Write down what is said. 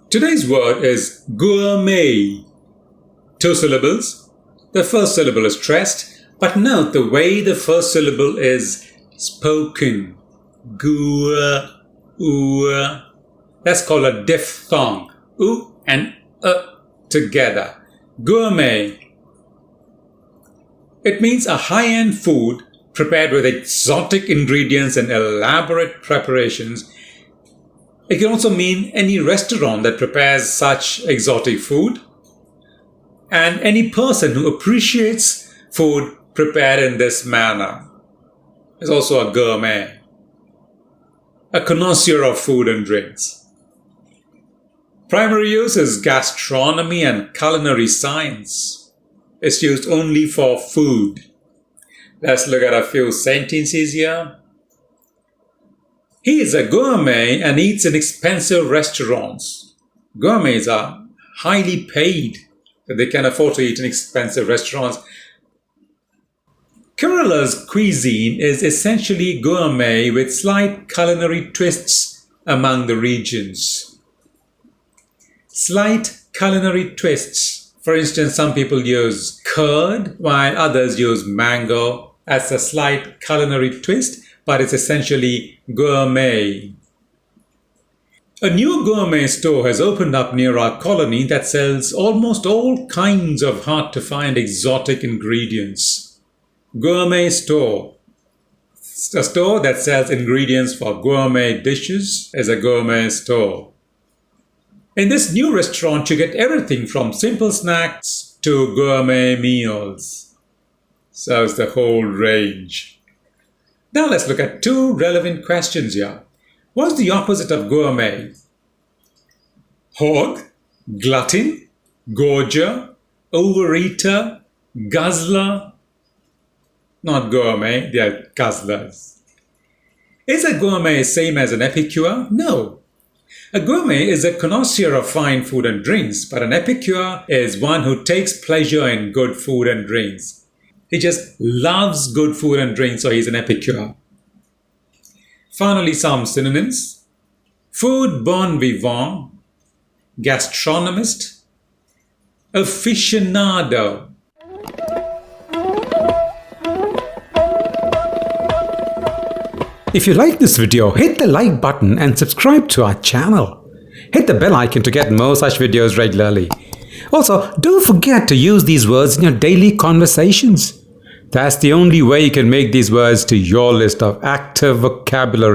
Today's word is gourmet. 2 syllables. The first syllable is stressed, but note the way the first syllable is spoken. Gour, oo. That's called a diphthong. Oo and together. Gourmet. It means a high-end food prepared with exotic ingredients and elaborate preparations. It can also mean any restaurant that prepares such exotic food, and any person who appreciates food prepared in this manner is also a gourmet, a connoisseur of food and drinks. Primary use is gastronomy and culinary science. It's used only for food. Let's look at a few sentences here. He is a gourmet and eats in expensive restaurants. Gourmets are highly paid, that they can afford to eat in expensive restaurants. Kerala's cuisine is essentially gourmet with slight culinary twists among the regions. Slight culinary twists. For instance, some people use curd while others use mango as a slight culinary twist, but it's essentially gourmet. A new gourmet store has opened up near our colony that sells almost all kinds of hard-to-find exotic ingredients. Gourmet store. A store that sells ingredients for gourmet dishes is a gourmet store. In this new restaurant, you get everything from simple snacks to gourmet meals. So it's the whole range. Now let's look at 2 relevant questions here. What's the opposite of gourmet? Hog, glutton, gorger, overeater, guzzler. Not gourmet, they are guzzlers. Is a gourmet same as an epicure? No. A gourmet is a connoisseur of fine food and drinks, but an epicure is one who takes pleasure in good food and drinks. He just loves good food and drinks, so he's an epicure. Finally, some synonyms. Food bon vivant, gastronomist, aficionado. If you like this video, hit the like button and subscribe to our channel. Hit the bell icon to get more such videos regularly. Also, don't forget to use these words in your daily conversations. That's the only way you can make these words to your list of active vocabulary.